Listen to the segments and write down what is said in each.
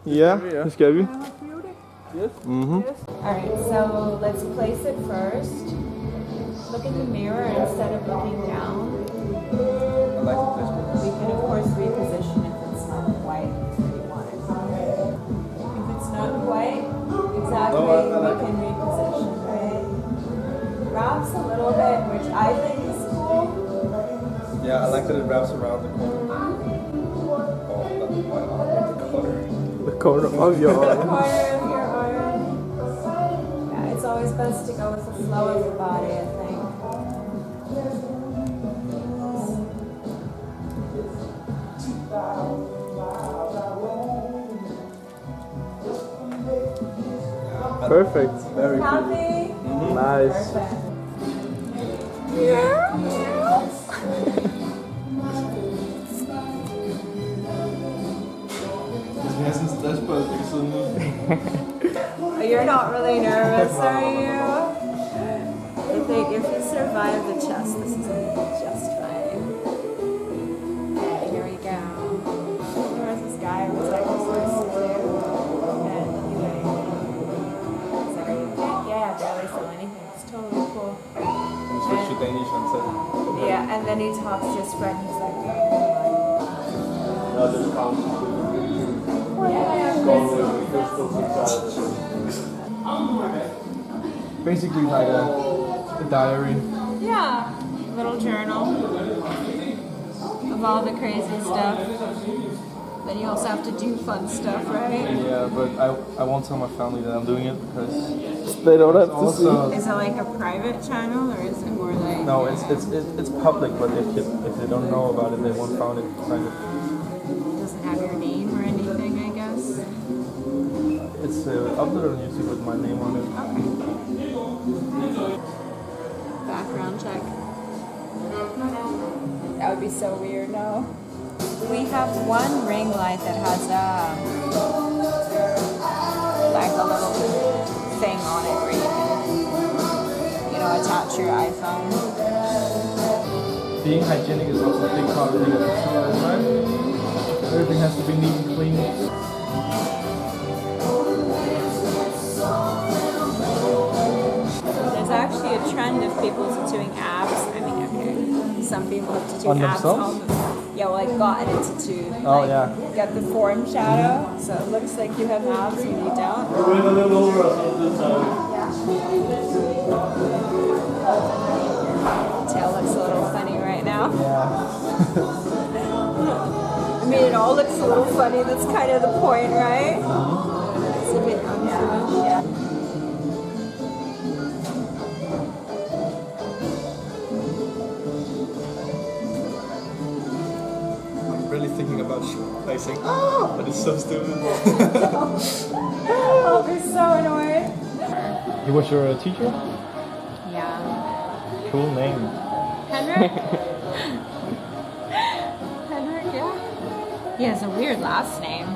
Ja, det skal vi. Yes. Alright, so let's place it first. Look in the mirror instead of looking down. I like the place. We can of course reposition if it's not quite where you want it. If it's not quite exactly, we can reposition, right? Wraps a little bit, which I think is cool. Yeah, I like that it wraps around the corner. The corner of your The arm. corner of your arm. Yeah, it's always best to go with the flow of the body, I think. Perfect. Very cool. Happy? Nice. Vi har sådan en stressbold, der kan sidde nu. You're not really nervous, are you? I think if you survive the chest, this is just fine. Okay, here we go. There was this guy who was like supposed to do, and anyway, sorry, you can't, yeah, barely feel anything. It's totally cool. Switch to Danish and said. Yeah, and then he talks to his friend. He's like, Basically like a diary. yeah, little journal of all the crazy stuff. Then you also have to do fun stuff, right? Yeah, but I won't tell my family that I'm doing it because They don't have to see. also Is it like a private channel or is it more like? no, it's public, but if they don't know about it, they won't find it. It doesn't have your name or anything, I guess. It's uploaded on YouTube with my name on it. Background check. That would be so weird, no? We have one ring light that has like a little thing on it where you can, attach your iPhone. Being hygienic is also a big part of being a photographer, right? Everything has to be neat and clean. There's actually a trend of people tattooing abs. I mean, okay, some people have tattooed On abs themselves? on them. Yeah, well, like gotten it tattooed. Oh, like, yeah. Get the form shadow, so it looks like you have abs and you don't. Tail looks a little funny right now. Yeah. I mean, it all looks a little funny. That's kind of the point, right? It's a bit unsure. Yeah. I'm really thinking about placing, but it's so stupid. I'll be so annoyed. He was your teacher? Yeah. Cool name. Henrik? Henrik, yeah. He has a weird last name.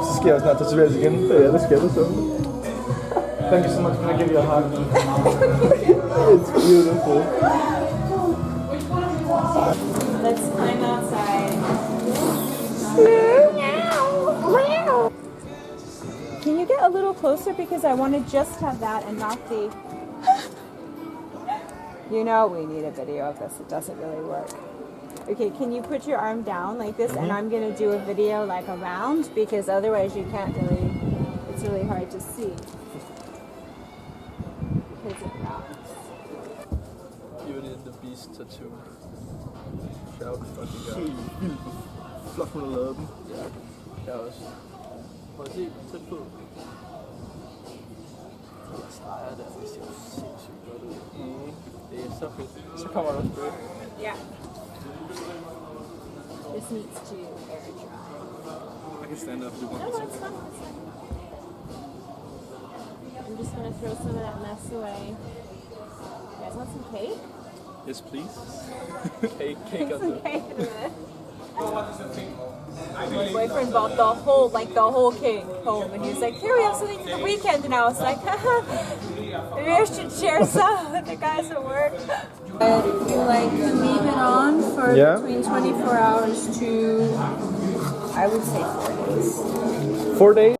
Så skal jeg snart tatoveres igen. Ja, det skal du så. Thank you so much. Can I give you a hug? It's beautiful. Let's climb outside. Can you get a little closer because I want to just have that and not the... we need a video of this. It doesn't really work. Okay, can you put your arm down like this and I'm going to do a video like around because otherwise you can't really... It's really hard to see. Because it wraps. Beauty and the Beast tattoo. Shout fucking god. Helt vildt. Flot, hun har lavet den. Ja, jeg også. Prøv at se, tæt på. Jeg streger der, det ser sindssygt godt ud. Det er så fedt. Så kommer der også bøg. Yeah. This needs to air dry. I can stand up if you want No, me to. it's fine. It's fine. I'm just gonna throw some of that mess away. You guys want some cake? Yes, please. Cake up Some there. cake in it. My boyfriend bought the whole cake home, and he's like, "Here, we have something for the weekend." And I was like, "Maybe I should share some with the guys at work." But if you leave it on for between 24 hours to I would say 4 days. 4 days?